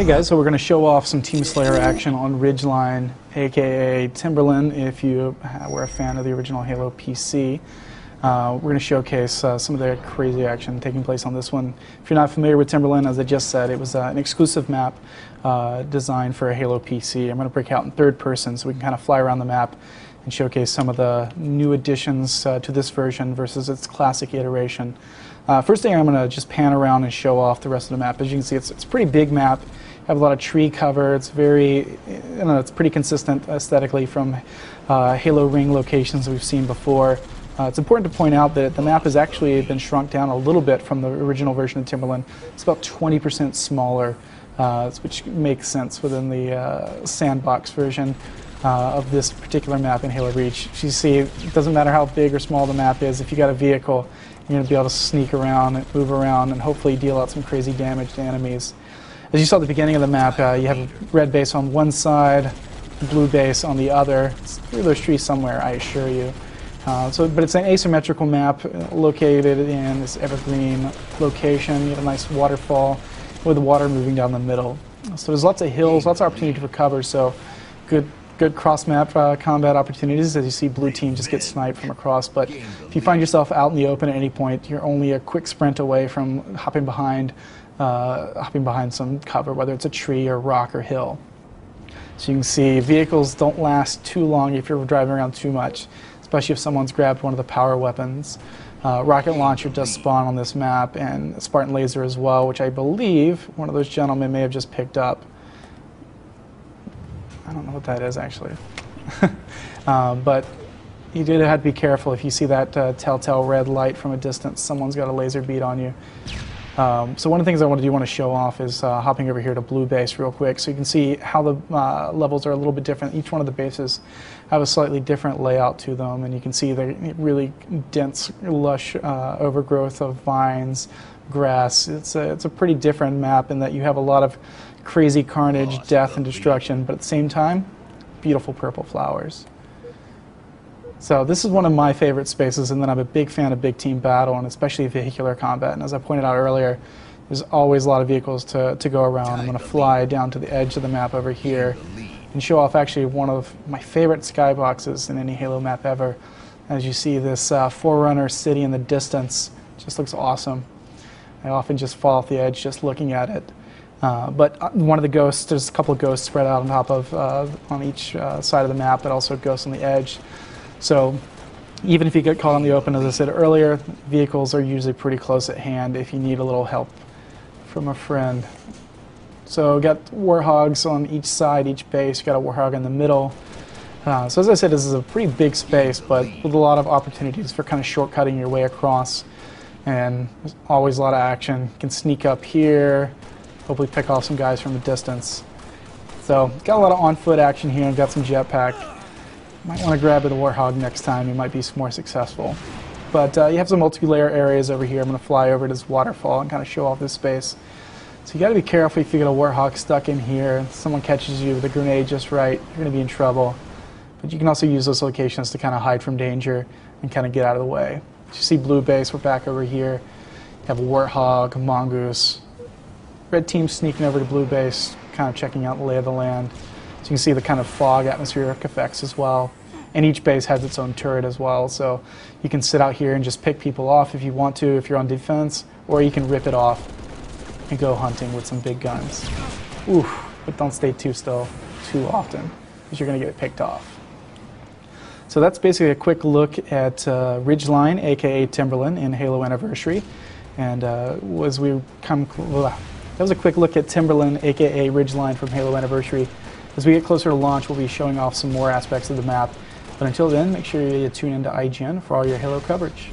Hey guys, so we're going to show off some Team Slayer action on Ridgeline, aka Timberland, if you were a fan of the original Halo PC. We're going to showcase some of the crazy action taking place on this one. If you're not familiar with Timberland, as I just said, it was an exclusive map designed for a Halo PC. I'm going to break out in third person so we can kind of fly around the map and showcase some of the new additions to this version versus its classic iteration. First thing, I'm going to just pan around and show off the rest of the map. As you can see, it's a pretty big map. Have a lot of tree cover. It's it's pretty consistent aesthetically from Halo Ring locations we've seen before. It's important to point out that the map has actually been shrunk down a little bit from the original version of Timberland. It's about 20% smaller, which makes sense within the sandbox version of this particular map in Halo Reach. As you see, it doesn't matter how big or small the map is. If you got a vehicle, you're going to be able to sneak around and move around and hopefully deal out some crazy damage to enemies. As you saw at the beginning of the map, you have a red base on one side, blue base on the other. It's through those trees somewhere, I assure you. But it's an asymmetrical map located in this evergreen location. You have a nice waterfall with the water moving down the middle. So there's lots of hills, lots of opportunity for cover, so good cross-map combat opportunities. As you see, blue team just gets sniped from across, but if you find yourself out in the open at any point, you're only a quick sprint away from hopping behind some cover, whether it's a tree or rock or hill. So you can see vehicles don't last too long if you're driving around too much, especially if someone's grabbed one of the power weapons. Rocket launcher does spawn on this map, and Spartan laser as well, which I believe one of those gentlemen may have just picked up. I don't know what that is actually. But you did have to be careful. If you see that telltale red light from a distance, someone's got a laser bead on you. So one of the things I want to show off is hopping over here to blue base real quick, so you can see how the levels are a little bit different. Each one of the bases have a slightly different layout to them, and you can see the really dense, lush overgrowth of vines, grass. It's a pretty different map in that you have a lot of crazy carnage, death, and destruction, but at the same time, beautiful purple flowers. So this is one of my favorite spaces, and then I'm a big fan of big team battle, and especially vehicular combat. And as I pointed out earlier, there's always a lot of vehicles to go around. I'm going to fly down to the edge of the map over here and show off actually one of my favorite skyboxes in any Halo map ever. As you see, this Forerunner city in the distance just looks awesome. I often just fall off the edge just looking at it. But one of the ghosts, there's a couple of ghosts spread out on top of, on each side of the map, but also ghosts on the edge. So even if you get caught on the open, as I said earlier, vehicles are usually pretty close at hand if you need a little help from a friend. So got warhogs on each side, each base, got a warhog in the middle. So as I said, this is a pretty big space, but with a lot of opportunities for kind of shortcutting your way across. And there's always a lot of action. You can sneak up here, hopefully pick off some guys from a distance. So got a lot of on-foot action here, and got some jetpack. Might want to grab the warhog next time, you might be more successful. But you have some multi-layer areas over here. I'm going to fly over to this waterfall and kind of show off this space. So you got to be careful if you get a warhog stuck in here and someone catches you with a grenade just right, you're going to be in trouble. But you can also use those locations to kind of hide from danger and kind of get out of the way. As you see blue base, we're back over here. You have a warthog, a mongoose. Red team sneaking over to blue base, kind of checking out the lay of the land. So you can see the kind of fog atmospheric effects as well. And each base has its own turret as well, so you can sit out here and just pick people off if you want to, if you're on defense, or you can rip it off and go hunting with some big guns. Oof, but don't stay too still too often, because you're going to get picked off. So that's basically a quick look at Ridgeline, aka Timberland, in Halo Anniversary. And that was a quick look at Timberland, aka Ridgeline, from Halo Anniversary. As we get closer to launch, we'll be showing off some more aspects of the map. But until then, make sure you tune into IGN for all your Halo coverage.